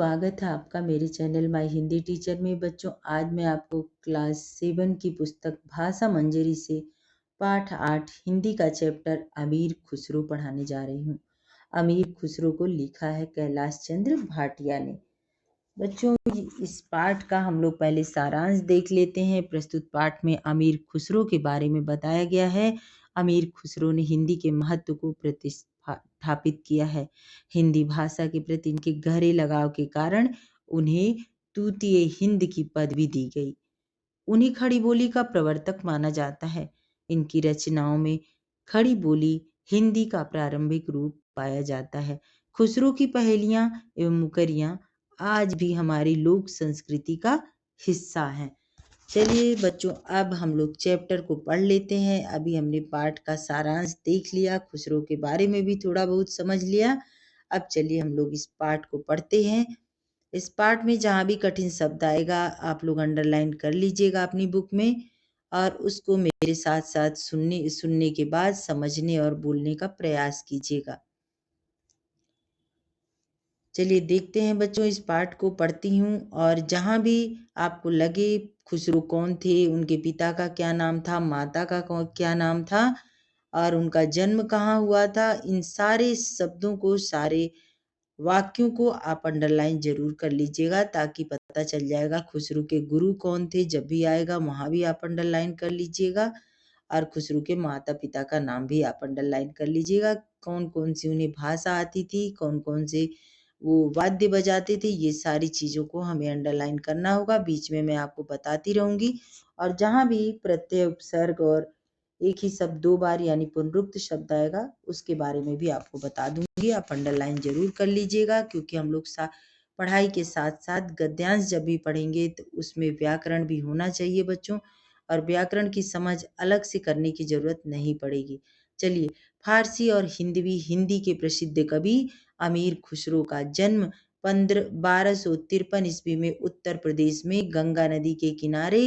स्वागत है आपका मेरे चैनल माय हिंदी टीचर में। बच्चों, आज मैं आपको क्लास 7 की पुस्तक भाषा मंजरी से पाठ 8 हिंदी का चैप्टर अमीर खुसरो पढ़ाने जा रही हूँ। अमीर खुसरो को लिखा है कैलाश चंद्र भाटिया ने। बच्चों, इस पाठ का हम लोग पहले सारांश देख लेते हैं। प्रस्तुत पाठ में अमीर खुसरो के बारे में बताया गया है। अमीर खुसरो ने हिंदी के महत्व को प्रतिष्ठापित किया है। हिंदी भाषा के प्रति इनके गहरे लगाव के कारण उन्हें तूतीय हिंद की पदवी दी गई। उन्हें खड़ी बोली का प्रवर्तक माना जाता है। इनकी रचनाओं में खड़ी बोली हिंदी का प्रारंभिक रूप पाया जाता है। खुसरो की पहेलियां एवं मुकरियां आज भी हमारी लोक संस्कृति का हिस्सा हैं। चलिए बच्चों, अब हम लोग चैप्टर को पढ़ लेते हैं। अभी हमने पाठ का सारांश देख लिया, खुसरो के बारे में भी थोड़ा बहुत समझ लिया। अब चलिए हम लोग इस पाठ को पढ़ते हैं। इस पाठ में जहाँ भी कठिन शब्द आएगा आप लोग अंडरलाइन कर लीजिएगा अपनी बुक में, और उसको मेरे साथ साथ सुनने के बाद समझने और बोलने का प्रयास कीजिएगा। चलिए देखते हैं बच्चों, इस पाठ को पढ़ती हूँ। और जहाँ भी आपको लगे खुसरो कौन थे, उनके पिता का क्या नाम था, माता का क्या नाम था और उनका जन्म कहाँ हुआ था, इन सारे शब्दों को, सारे वाक्यों को आप अंडरलाइन जरूर कर लीजिएगा, ताकि पता चल जाएगा खुसरो के गुरु कौन थे। जब भी आएगा वहाँ भी आप अंडरलाइन कर लीजिएगा, और खुसरो के माता पिता का नाम भी आप अंडरलाइन कर लीजिएगा। कौन कौन सी उन्हें भाषा आती थी, कौन कौन से वो वाद्य बजाते थे, ये सारी चीज़ों को हमें अंडरलाइन करना होगा। बीच में मैं आपको बताती रहूँगी, और जहाँ भी प्रत्यय, उपसर्ग और एक ही शब्द 2 बार यानी पुनरुक्त शब्द आएगा उसके बारे में भी आपको बता दूंगी। आप अंडरलाइन जरूर कर लीजिएगा, क्योंकि हम लोग पढ़ाई के साथ साथ गद्यांश जब भी पढ़ेंगे तो उसमें व्याकरण भी होना चाहिए बच्चों, और व्याकरण की समझ अलग से करने की जरूरत नहीं पड़ेगी। चलिए, फारसी और हिंदी के प्रसिद्ध कवि अमीर खुसरो का जन्म 1253 ईस्वी में उत्तर प्रदेश में गंगा नदी के किनारे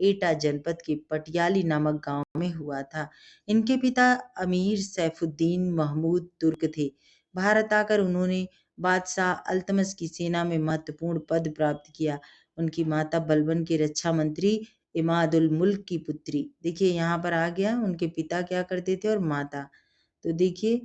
एटा जनपद के पटियाली नामक गांव में हुआ था। इनके पिता अमीर सैफुद्दीन महमूद तुर्क थे। भारत आकर उन्होंने बादशाह अल्तमश की सेना में महत्वपूर्ण पद प्राप्त किया। उनकी माता बलबन के रक्षा मंत्री इमादुल मुल्क की पुत्री। देखिए यहाँ पर आ गया, उनके पिता क्या करते थे और माता। तो देखिए,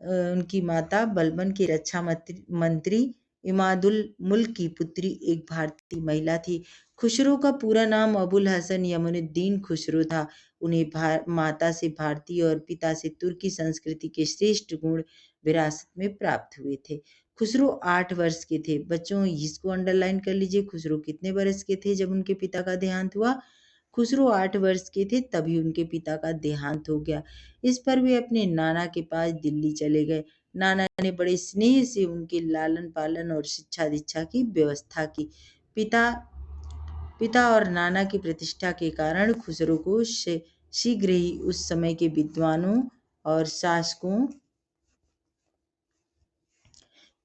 उनकी माता बलबन की रक्षा मंत्री इमादुल मुल्क की पुत्री एक भारतीय महिला थी। खुसरो का पूरा नाम अबुल हसन यमुनुद्दीन खुसरो था। उन्हें माता से भारतीय और पिता से तुर्की संस्कृति के श्रेष्ठ गुण विरासत में प्राप्त हुए थे। खुसरो 8 वर्ष के थे। बच्चों, इसको अंडरलाइन कर लीजिए, खुसरो कितने वर्ष के थे जब उनके पिता का देहांत हुआ। खुसरो 8 वर्ष के थे तभी उनके पिता का देहांत हो गया। इस पर वे अपने नाना के पास दिल्ली चले गए। नाना ने बड़े स्नेह से उनके लालन पालन और शिक्षा दीक्षा की व्यवस्था की। पिता पिता और नाना की प्रतिष्ठा के कारण खुसरो को शीघ्र ही उस समय के विद्वानों और शासकों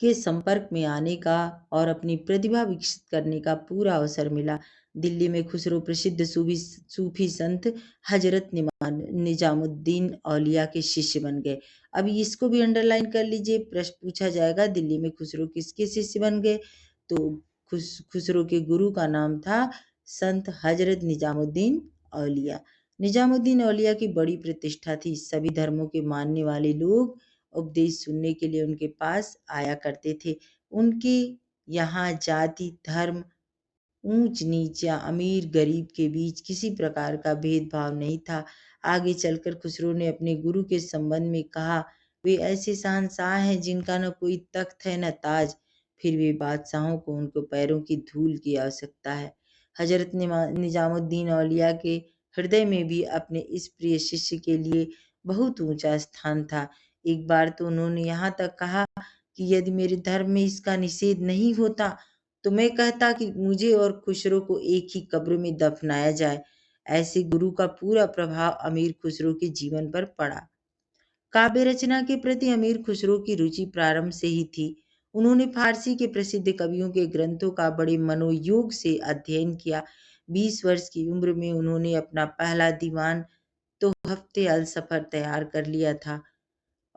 के संपर्क में आने का और अपनी प्रतिभा विकसित करने का पूरा अवसर मिला। दिल्ली में खुसरो प्रसिद्ध सूफी संत हजरत निजामुद्दीन औलिया के शिष्य बन गए। अभी इसको भी अंडरलाइन कर लीजिए, प्रश्न पूछा जाएगा दिल्ली में खुसरो किसके शिष्य बन गए। तो खुसरो के गुरु का नाम था संत हजरत निजामुद्दीन औलिया। निजामुद्दीन औलिया की बड़ी प्रतिष्ठा थी। सभी धर्मों के मानने वाले लोग उपदेश सुनने के लिए उनके पास आया करते थे। उनके यहाँ जाति, धर्म, ऊंच नीच या अमीर गरीब के बीच किसी प्रकार का भेदभाव नहीं था। आगे चलकर खुसरो ने अपने गुरु के संबंध में कहा, वे ऐसे शहंशाह हैं जिनका न कोई तख्त है न ताज, फिर भी बादशाहों को उनको पैरों की धूल की आवश्यकता है। हजरत निजामुद्दीन औलिया के हृदय में भी अपने इस प्रिय शिष्य के लिए बहुत ऊंचा स्थान था। एक बार तो उन्होंने यहाँ तक कहा कि यदि मेरे धर्म में इसका निषेध नहीं होता तो मैं कहता कि मुझे और खुसरो को एक ही कब्र में दफनाया जाए। ऐसे गुरु का पूरा प्रभाव अमीर खुसरो के जीवन पर पड़ा। काव्य रचना के प्रति अमीर खुसरो की रुचि प्रारंभ से ही थी। उन्होंने फारसी के प्रसिद्ध कवियों के ग्रंथों का बड़े मनोयोग से अध्ययन किया। 20 वर्ष की उम्र में उन्होंने अपना पहला दीवान तो हफ्ते अल सफर तैयार कर लिया था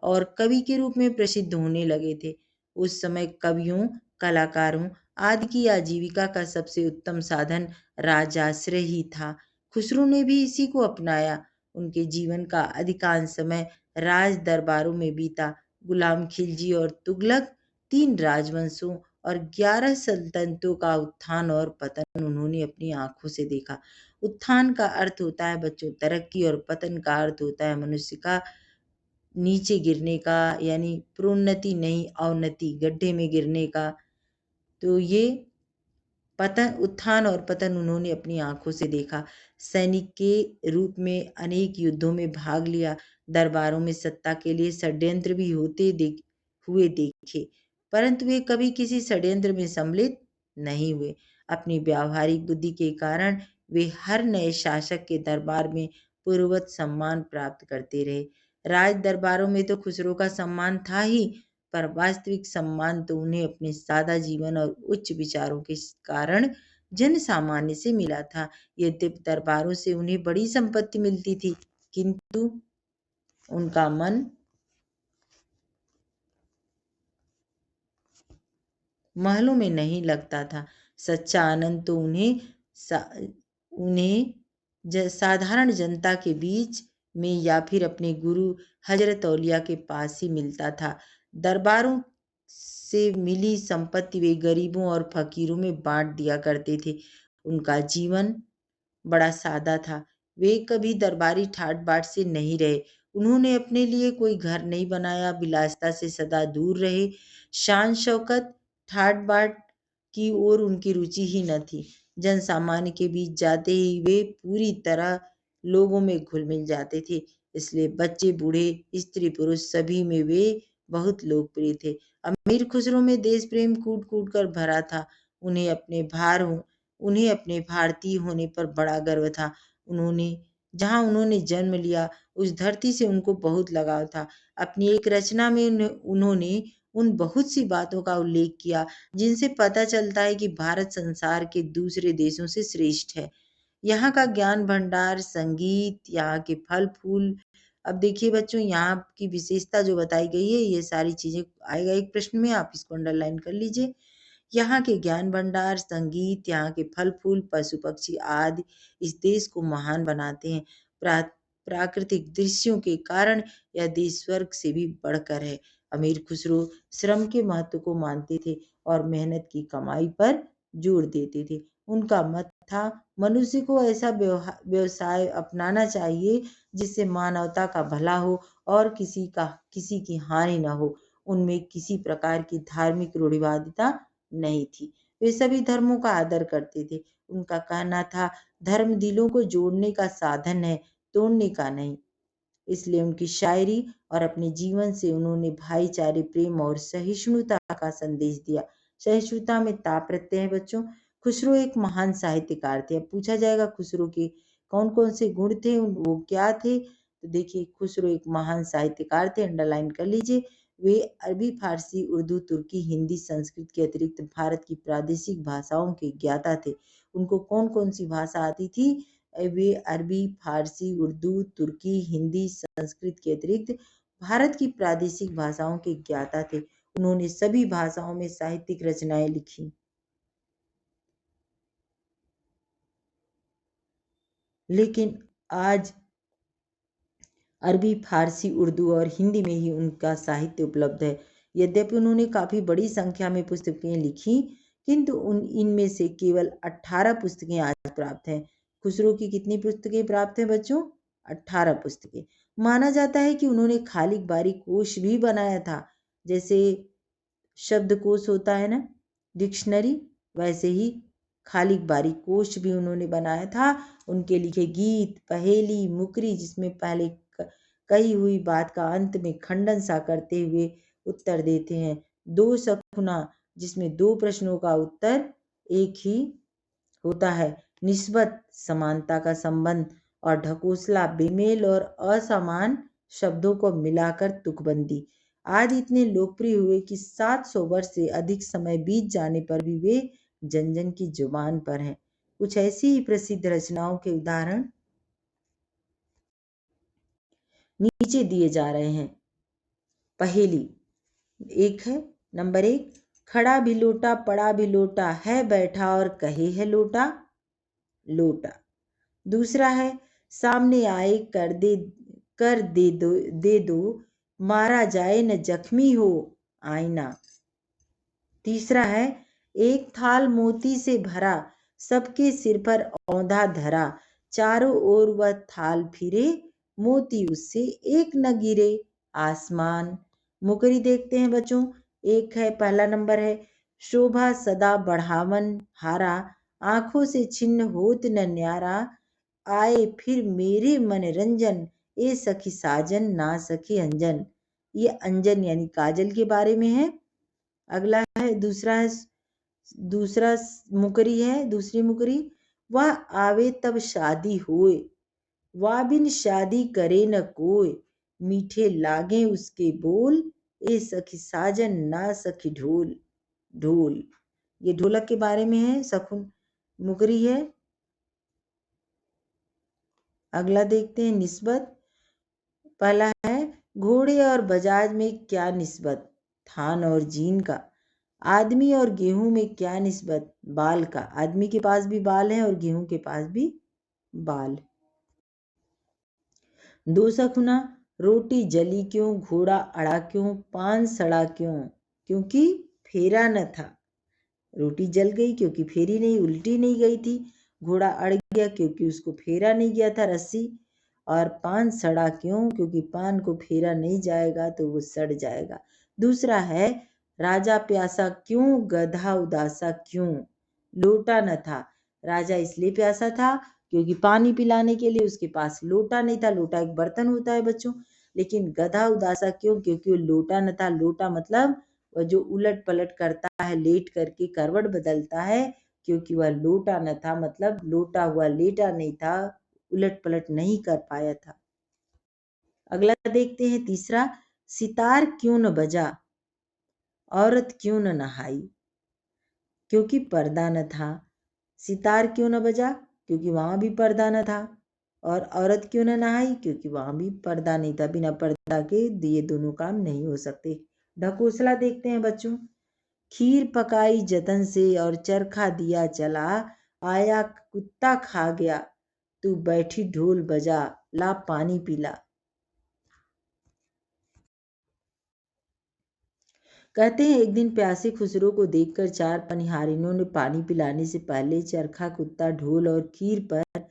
और कवि के रूप में प्रसिद्ध होने लगे थे। उस समय कवियों कलाकारों आदि की आजीविका का सबसे उत्तम साधन राजाश्रय ही था। खुसरो ने भी इसी को अपनाया। उनके जीवन का अधिकांश समय राज दरबारों में बीता। गुलाम खिलजी और तुगलक, 3 राजवंशों और 11 सल्तनतों का उत्थान और पतन उन्होंने अपनी आंखों से देखा। उत्थान का अर्थ होता है बच्चों तरक्की, और पतन का अर्थ होता है मनुष्य का नीचे गिरने का, यानी प्रोन्नति नहीं अवनति, गड्ढे में गिरने का। तो ये पतन, उत्थान और पतन उन्होंने अपनी आंखों से देखा। सैनिक के रूप में अनेक युद्धों में भाग लिया। दरबारों में सत्ता के लिए षड्यंत्र भी हुए देखे, परंतु वे कभी किसी षड्यंत्र में सम्मिलित नहीं हुए। अपनी व्यावहारिक बुद्धि के कारण वे हर नए शासक के दरबार में पूर्ववत सम्मान प्राप्त करते रहे। राज दरबारों में तो खुसरो का सम्मान था ही, पर वास्तविक सम्मान तो उन्हें अपने सादा जीवन और उच्च विचारों के कारण जन सामान्य से मिला था। यद्यपि दरबारों से उन्हें बड़ी संपत्ति मिलती थी, किंतु उनका मन महलों में नहीं लगता था। सच्चा आनंद तो उन्हें साधारण जनता के बीच में या फिर अपने गुरु हजरत औलिया के पास ही मिलता था। दरबारों से मिली संपत्ति वे गरीबों और फकीरों में बांट दिया करते थे। उनका जीवन बड़ा सादा था। वे कभी दरबारी ठाट बाट से नहीं रहे। उन्होंने अपने लिए कोई घर नहीं बनाया, विलासिता से सदा दूर रहे। शान शौकत ठाट बाट की ओर उनकी रुचि ही न थी। जन सामान्य के बीच जाते ही वे पूरी तरह लोगों में घुल मिल जाते थे। इसलिए बच्चे बूढ़े स्त्री पुरुष सभी में वे बहुत लोकप्रिय थे। अमीर खुसरो में देश प्रेम कूट कूट कर भरा था। उन्हें अपने भारतीय होने पर बड़ा गर्व था। जहाँ उन्होंने जन्म लिया उस धरती से उनको बहुत लगाव था। अपनी एक रचना में उन्होंने उन बहुत सी बातों का उल्लेख किया जिनसे पता चलता है कि भारत संसार के दूसरे देशों से श्रेष्ठ है। यहाँ का ज्ञान भंडार, संगीत, यहाँ के फल फूल। अब देखिए बच्चों, यहाँ की विशेषता जो बताई गई है, ये सारी चीजें आएगा एक प्रश्न में, आप इसको अंडरलाइन कर लीजिए। यहाँ के ज्ञान भंडार, संगीत, यहाँ के फल फूल, पशु पक्षी आदि इस देश को महान बनाते हैं। प्राकृतिक दृश्यों के कारण यह देश स्वर्ग से भी बढ़कर है। अमीर खुसरो श्रम के महत्व को मानते थे और मेहनत की कमाई पर जोर देते थे। उनका मत था मनुष्य को ऐसा व्यवसाय अपनाना चाहिए जिससे मानवता का भला हो और किसी की हानि न हो। उनमें किसी प्रकार की धार्मिक रूढ़िवादिता नहीं थी। वे सभी धर्मों का आदर करते थे। उनका कहना था धर्म दिलों को जोड़ने का साधन है, तोड़ने का नहीं। इसलिए उनकी शायरी और अपने जीवन से उन्होंने भाईचारे, प्रेम और सहिष्णुता का संदेश दिया। सहिष्णुता में ता प्रत्यय है बच्चों। खुसरो एक महान साहित्यकार थे। अब पूछा जाएगा खुसरो के कौन कौन से गुण थे, वो क्या थे? तो देखिए, खुसरो एक महान साहित्यकार थे, अंडरलाइन कर लीजिए। वे अरबी, फारसी, उर्दू, तुर्की, हिंदी, संस्कृत के अतिरिक्त भारत की प्रादेशिक भाषाओं के ज्ञाता थे। उनको कौन कौन सी भाषा आती थी? वे अरबी, फारसी, उर्दू, तुर्की, हिंदी, संस्कृत के अतिरिक्त भारत की प्रादेशिक भाषाओं के ज्ञाता थे। उन्होंने सभी भाषाओं में साहित्यिक रचनाएं लिखी। लेकिन आज अरबी, फारसी, उर्दू और हिंदी में ही उनका साहित्य उपलब्ध है। यद्यपि उन्होंने काफी बड़ी संख्या में पुस्तकें लिखी, किंतु इनमें से केवल 18 पुस्तकें आज प्राप्त हैं। खुसरो की कितनी पुस्तकें प्राप्त हैं बच्चों? 18 पुस्तकें। माना जाता है कि उन्होंने खालिक बारी कोश भी बनाया था। जैसे शब्दकोश होता है ना, डिक्शनरी, वैसे ही खालिक बारी कोश भी उन्होंने बनाया था। उनके लिखे गीत, पहेली, मुकरी, जिसमें पहले कही हुई बात का अंत में खंडन सा करते हुए उत्तर देते हैं। दो सखुना, जिसमें 2 प्रश्नों का उत्तर एक ही होता है। निस्बत, समानता का संबंध। और ढकोसला, बेमेल और असमान शब्दों को मिलाकर तुकबंदी। आज इतने लोकप्रिय हुए कि 700 वर्ष से अधिक समय बीत जाने पर भी वे जन जन की जुबान पर हैं। कुछ ऐसी ही प्रसिद्ध रचनाओं के उदाहरण नीचे दिए जा रहे हैं। पहेली एक है, नंबर 1, खड़ा भी लोटा पड़ा भी लोटा है बैठा और कहे है लोटा लोटा। दूसरा है सामने आए कर दे दो मारा जाए न जख्मी हो आईना। तीसरा है एक थाल मोती से भरा सबके सिर पर औंधा धरा चारों ओर वह थाल फिरे मोती उससे एक न गिरे आसमान। मुकरी देखते हैं बच्चों। एक है पहला नंबर है शोभा सदा बढ़ावन हारा आंखों से छिन्न होत न न्यारा आए फिर मेरे मनरंजन ए सखी साजन ना सखी अंजन। ये अंजन यानी काजल के बारे में है। अगला है दूसरा मुकरी है दूसरी मुकरी वह आवे तब शादी होए वाह बिन शादी करे न कोई मीठे लागे उसके बोल ए सखी साजन ना सखी ढोल ढोल। ये ढोलक के बारे में है सखुन मुकरी है। अगला देखते हैं निस्बत। पहला है घोड़े और बजाज में क्या निस्बत थान और जीन का। आदमी और गेहूं में क्या निस्बत बाल का। आदमी के पास भी बाल है और गेहूं के पास भी बाल। दो सखुना रोटी जली क्यों घोड़ा अड़ा क्यों पान सड़ा क्यों क्योंकि फेरा न था। रोटी जल गई क्योंकि फेरी नहीं उल्टी नहीं गई थी। घोड़ा अड़ गया क्योंकि उसको फेरा नहीं गया था रस्सी। और पान सड़ा क्यों क्योंकि पान को फेरा नहीं जाएगा तो वो सड़ जाएगा। दूसरा है राजा प्यासा क्यों गधा उदासा क्यों लोटा न था। राजा इसलिए प्यासा था क्योंकि पानी पिलाने के लिए उसके पास लोटा नहीं था। लोटा एक बर्तन होता है बच्चों। लेकिन गधा उदासा क्यों क्योंकि वो लोटा न था। लोटा मतलब वह जो उलट पलट करता है लेट करके करवट बदलता है क्योंकि वह लोटा न था मतलब लोटा हुआ लेटा नहीं था उलट पलट नहीं कर पाया था। अगला देखते हैं तीसरा सितार क्यों न बजा औरत क्यों न नहाई क्योंकि पर्दा न था। सितार क्यों न बजा क्योंकि वहां भी पर्दा न था। और औरत क्यों न नहाई क्योंकि वहां भी पर्दा नहीं था। बिना पर्दा के ये दोनों काम नहीं हो सकते। ढकोसला देखते हैं बच्चों। खीर पकाई जतन से और चरखा दिया चला आया कुत्ता खा गया तू बैठी ढोल बजा ला पानी पिला। कहते हैं एक दिन प्यासे खुसरो को देखकर चार पनिहारिनों ने पानी पिलाने से पहले चरखा कुत्ता ढोल और खीर पर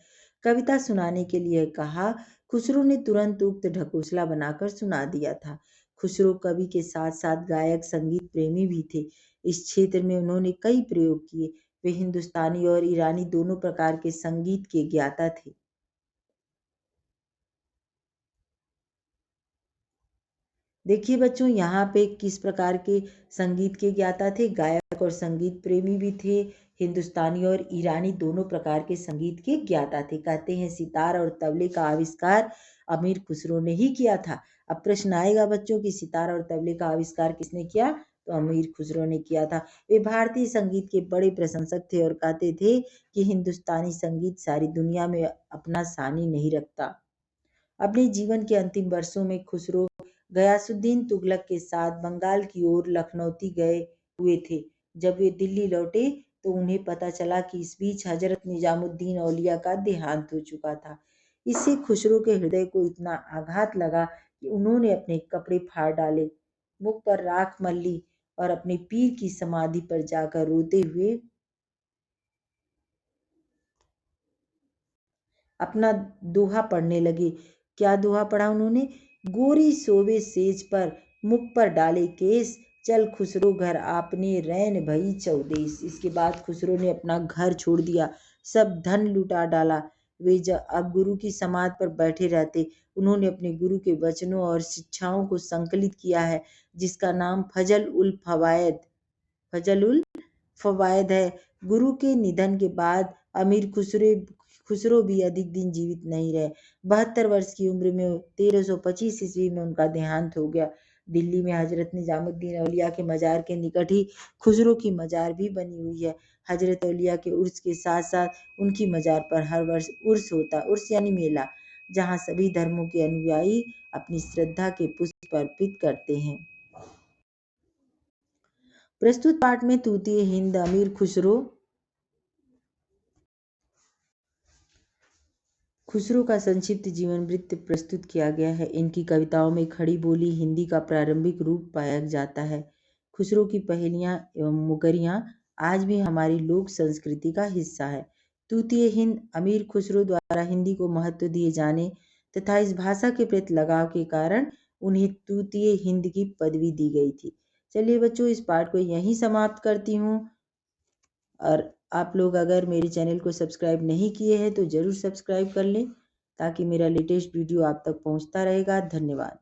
कविता सुनाने के लिए कहा। खुसरो ने तुरंत उक्त ढकोसला बनाकर सुना दिया था। खुसरो कवि के साथ साथ गायक संगीत प्रेमी भी थे। इस क्षेत्र में उन्होंने कई प्रयोग किए। वे हिंदुस्तानी और ईरानी दोनों प्रकार के संगीत के ज्ञाता थे। देखिए बच्चों यहाँ पे किस प्रकार के संगीत के ज्ञाता थे। गायक और संगीत प्रेमी भी थे। हिंदुस्तानी और ईरानी दोनों प्रकार के संगीत के ज्ञाता थे। कहते हैं सितार और तबले का आविष्कार अमीर खुसरो ने ही किया था। अब प्रश्न आएगा बच्चों कि सितार और तबले का आविष्कार किसने किया तो अमीर खुसरो ने किया था। वे भारतीय संगीत के बड़े प्रशंसक थे और कहते थे कि हिंदुस्तानी संगीत सारी दुनिया में अपना सानी नहीं रखता। अपने जीवन के अंतिम वर्षों में खुसरो गयासुद्दीन तुगलक के साथ बंगाल की ओर लखनौती गए हुए थे। जब वे दिल्ली लौटे तो उन्हें पता चला कि इस बीच हजरत निजामुद्दीन औलिया का देहांत हो चुका था। इससे खुसरो के हृदय को इतना आघात लगा कि उन्होंने अपने कपड़े फाड़ डाले मुख पर राख मल्ली और अपने पीर की समाधि पर जाकर रोते हुए अपना दोहा पढ़ने लगे। क्या दोहा पढ़ा उन्होंने। गोरी सोवे सेज पर मुख पर डाले केस चल खुसरो घर आपने रैन भई चौदेस। इसके बाद खुसरो ने अपना घर छोड़ दिया सब धन लुटा डाला। वे जब अब गुरु की समाधि पर बैठे रहते। उन्होंने अपने गुरु के वचनों और शिक्षाओं को संकलित किया है जिसका नाम फजल उल फवायद है। गुरु के निधन के बाद अमीर खुसरो भी अधिक दिन जीवित नहीं रहे। 72 वर्ष की उम्र में 1325 ईस्वी में उनका देहांत हो गया। दिल्ली में हजरत निजामुद्दीन औलिया के मजार के निकट ही खुसरो की मजार भी बनी हुई है। हजरत औलिया के उर्स के साथ साथ उनकी मजार पर हर वर्ष उर्स होता। उर्स यानी मेला, जहाँ सभी धर्मों के अनुयायी अपनी श्रद्धा के पुष्प अर्पित करते हैं। प्रस्तुत पाठ में तूतीय हिंद, अमीर खुसरो का संक्षिप्त जीवन वृत्त प्रस्तुत किया गया है। इनकी कविताओं में खड़ी बोली हिंदी का प्रारंभिक रूप पाया जाता है। खुसरो की पहेलियां एवं मुकरियां आज भी हमारी लोक संस्कृति का हिस्सा है। तूतीय हिंद अमीर खुसरो द्वारा हिंदी को महत्व दिए जाने तथा इस भाषा के प्रति लगाव के कारण उन्हें तूतीय हिंद की पदवी दी गई थी। चलिए बच्चों, इस पाठ को यहीं समाप्त करती हूँ। और आप लोग अगर मेरे चैनल को सब्सक्राइब नहीं किए हैं तो ज़रूर सब्सक्राइब कर लें ताकि मेरा लेटेस्ट वीडियो आप तक पहुंचता रहेगा। धन्यवाद।